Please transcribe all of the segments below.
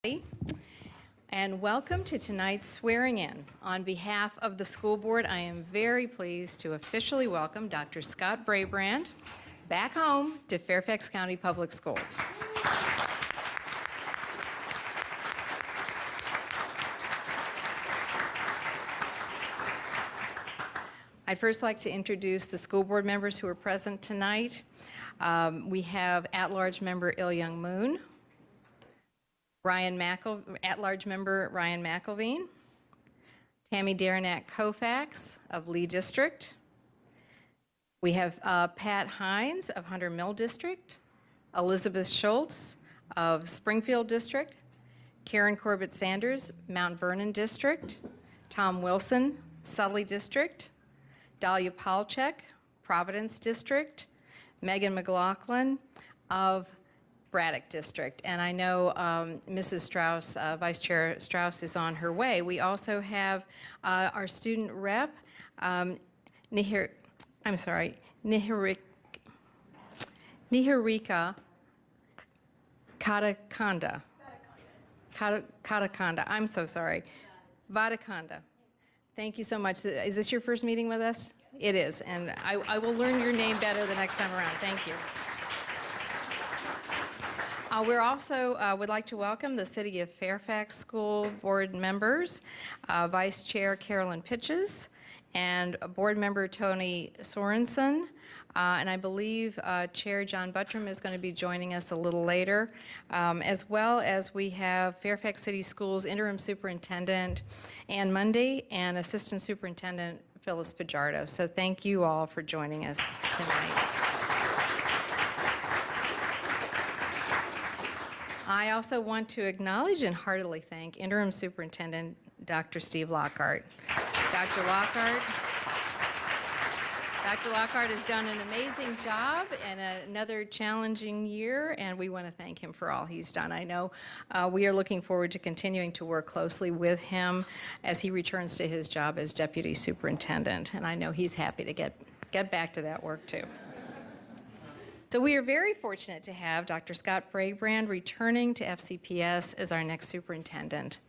And welcome to tonight's swearing-in. On behalf of the school board, I am very pleased to officially welcome Dr. Scott Brabrand back home to Fairfax County Public Schools. I'd first like to introduce the school board members who are present tonight. We have at-large member Il Young Moon, at-large member Ryan McElveen, Tammy Daranack Koufax of Lee District. We have Pat Hines of Hunter Mill District, Elizabeth Schultz of Springfield District, Karen Corbett Sanders, Mount Vernon District, Tom Wilson, Sudley District, Dahlia Palchek, Providence District, Megan McLaughlin of Braddock District. And I know Mrs. Strauss, Vice Chair Strauss, is on her way. We also have our student rep, Niharika Katakanda. Katakanda, I'm so sorry. Vadakanda. Thank you so much. Is this your first meeting with us? It is, and I will learn your name better the next time around. Thank you. We're also would like to welcome the City of Fairfax School Board members, Vice Chair Carolyn Pitches, and Board Member Tony Sorensen, and I believe Chair John Buttram is going to be joining us a little later, as well as we have Fairfax City Schools Interim Superintendent Ann Mundy and Assistant Superintendent Phyllis Fajardo. So thank you all for joining us tonight. I also want to acknowledge and heartily thank Interim Superintendent Dr. Steve Lockhart. Dr. Lockhart has done an amazing job in another challenging year, and we want to thank him for all he's done. I know we are looking forward to continuing to work closely with him as he returns to his job as Deputy Superintendent, and I know he's happy to get back to that work too. So we are very fortunate to have Dr. Scott Brabrand returning to FCPS as our next superintendent.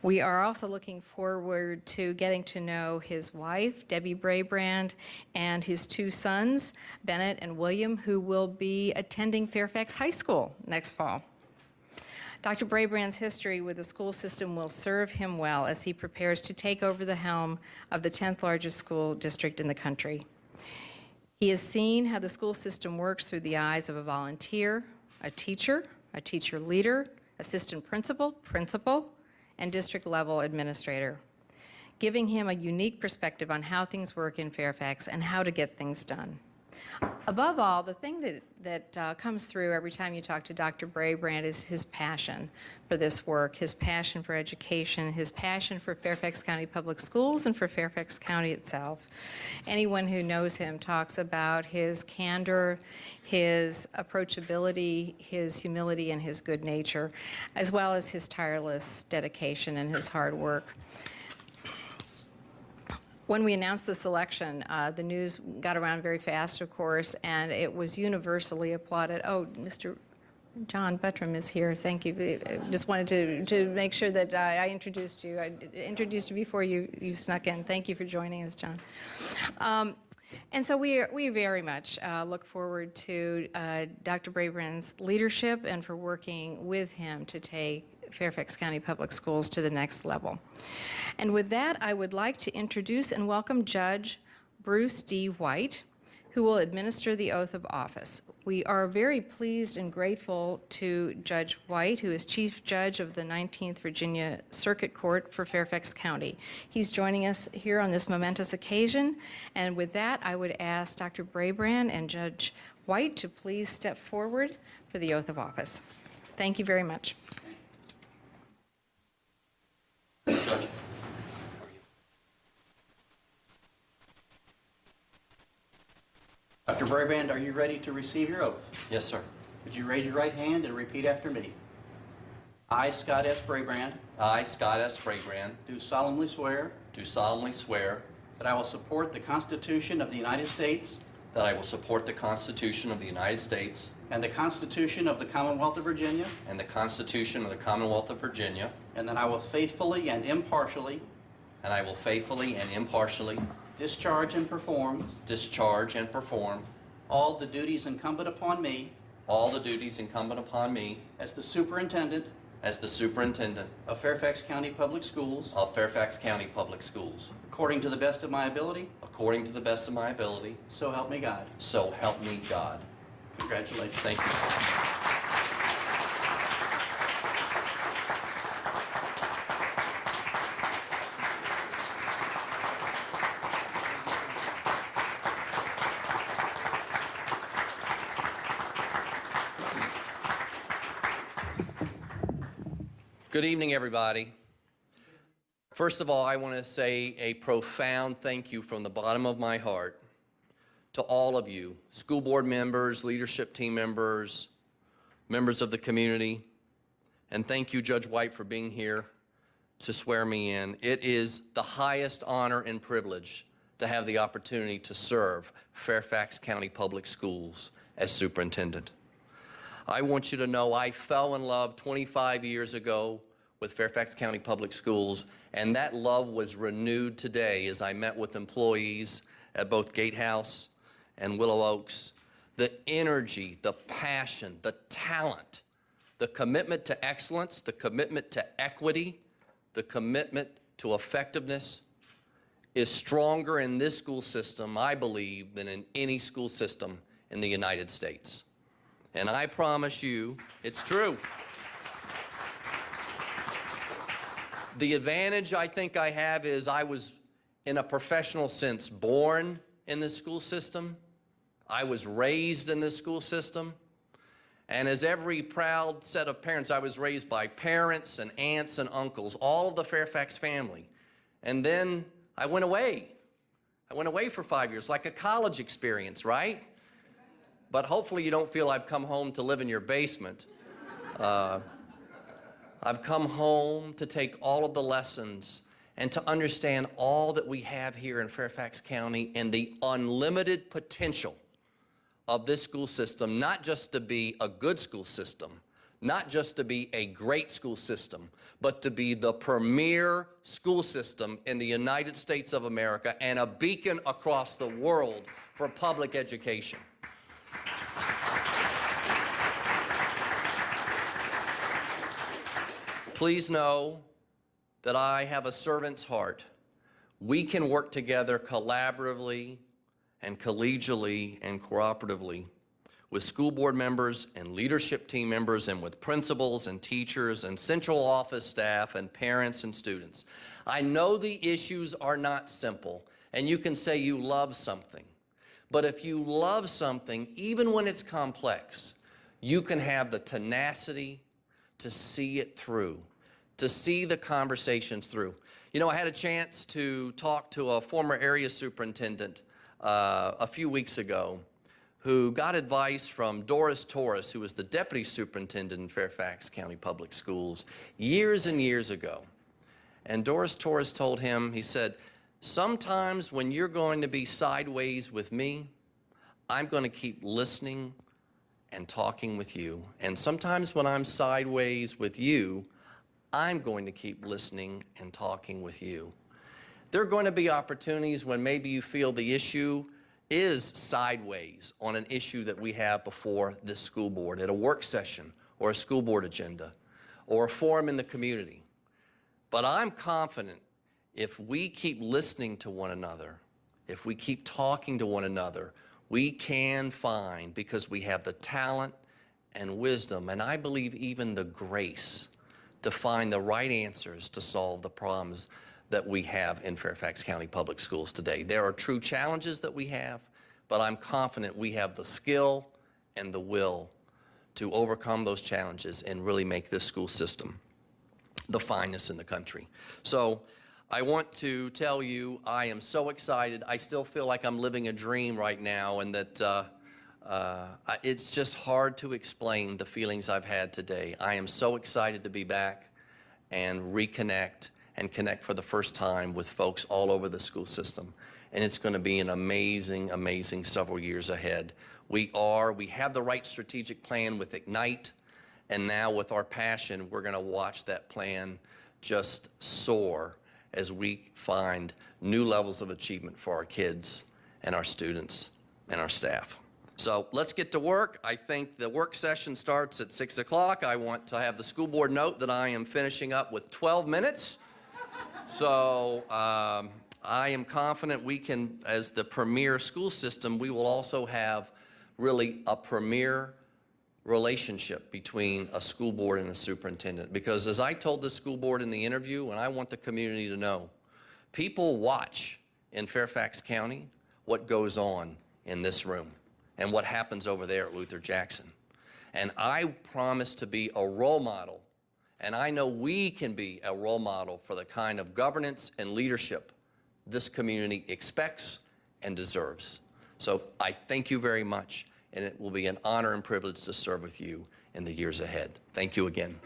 We are also looking forward to getting to know his wife, Debbie Brabrand, and his two sons, Bennett and William, who will be attending Fairfax High School next fall. Dr. Brabrand's history with the school system will serve him well as he prepares to take over the helm of the 10th largest school district in the country. He has seen how the school system works through the eyes of a volunteer, a teacher leader, assistant principal, and district-level administrator, giving him a unique perspective on how things work in Fairfax and how to get things done. Above all, the thing that comes through every time you talk to Dr. Brabrand is his passion for this work, his passion for education, his passion for Fairfax County Public Schools and for Fairfax County itself. Anyone who knows him talks about his candor, his approachability, his humility, and his good nature, as well as his tireless dedication and his hard work. When we announced the selection, the news got around very fast, of course, and it was universally applauded. Oh, Mr. John Buttram is here. Thank you. I just wanted to make sure that I introduced you. I introduced you before you snuck in. Thank you for joining us, John. And so we very much look forward to Dr. Brabrand's leadership and for working with him to take Fairfax County Public Schools to the next level. And with that, I would like to introduce and welcome Judge Bruce D. White, who will administer the oath of office. We are very pleased and grateful to Judge White, who is Chief Judge of the 19th Virginia Circuit Court for Fairfax County. He's joining us here on this momentous occasion. And with that, I would ask Dr. Brabrand and Judge White to please step forward for the oath of office. Thank you very much. Judge. Dr. Brabrand, are you ready to receive your oath? Yes, sir. Would you raise your right hand and repeat after me? I, Scott S. Brabrand, I, Scott S. Brabrand, do solemnly swear that I will support the Constitution of the United States that I will support the Constitution of the United States and the Constitution of the Commonwealth of Virginia, and the Constitution of the Commonwealth of Virginia, and that I will faithfully and impartially discharge and perform all the duties incumbent upon me as the Superintendent of Fairfax County Public Schools, according to the best of my ability, so help me God. So help me God. Congratulations. Thank you. Good evening, everybody. First of all, I want to say a profound thank you from the bottom of my heart to all of you, school board members, leadership team members, members of the community, and thank you, Judge White, for being here to swear me in. It is the highest honor and privilege to have the opportunity to serve Fairfax County Public Schools as superintendent. I want you to know I fell in love 25 years ago with Fairfax County Public Schools, and that love was renewed today as I met with employees at both Gatehouse and Willow Oaks. The energy, the passion, the talent, the commitment to excellence, the commitment to equity, the commitment to effectiveness is stronger in this school system, I believe, than in any school system in the United States. And I promise you, it's true. The advantage I think I have is I was, in a professional sense, born in this school system. I was raised in this school system. And as every proud set of parents, I was raised by parents and aunts and uncles, all of the Fairfax family. And then I went away. I went away for 5 years, like a college experience, right? But hopefully you don't feel I've come home to live in your basement. I've come home to take all of the lessons and to understand all that we have here in Fairfax County and the unlimited potential of this school system, not just to be a good school system, not just to be a great school system, but to be the premier school system in the United States of America and a beacon across the world for public education. Please know that I have a servant's heart. We can work together collaboratively and collegially and cooperatively with school board members and leadership team members and with principals and teachers and central office staff and parents and students. I know the issues are not simple, and you can say you love something. But if you love something, even when it's complex, you can have the tenacity to see it through, to see the conversations through. You know, I had a chance to talk to a former area superintendent a few weeks ago who got advice from Doris Torres, who was the deputy superintendent in Fairfax County Public Schools years and years ago. And Doris Torres told him, he said, sometimes when you're going to be sideways with me, I'm going to keep listening and talking with you. And sometimes when I'm sideways with you, I'm going to keep listening and talking with you. There are going to be opportunities when maybe you feel the issue is sideways on an issue that we have before this school board at a work session or a school board agenda or a forum in the community. But I'm confident if we keep listening to one another, if we keep talking to one another, we can find, because we have the talent and wisdom, and I believe even the grace to find the right answers to solve the problems that we have in Fairfax County Public Schools today. There are true challenges that we have, but I'm confident we have the skill and the will to overcome those challenges and really make this school system the finest in the country. So I want to tell you, I am so excited. I still feel like I'm living a dream right now, and that it's just hard to explain the feelings I've had today. I am so excited to be back and reconnect and connect for the first time with folks all over the school system. And it's going to be an amazing, amazing several years ahead We have the right strategic plan with Ignite, and now with our passion, we're going to watch that plan just soar as we find new levels of achievement for our kids and our students and our staff. So let's get to work. I think the work session starts at 6 o'clock. I want to have the school board note that I am finishing up with 12 minutes. So I am confident we can, as the premier school system, we will also have really a premier relationship between a school board and a superintendent. Because as I told the school board in the interview, and I want the community to know, people watch in Fairfax County what goes on in this room and what happens over there at Luther Jackson. And I promise to be a role model, and I know we can be a role model for the kind of governance and leadership this community expects and deserves. So I thank you very much, and it will be an honor and privilege to serve with you in the years ahead. Thank you again.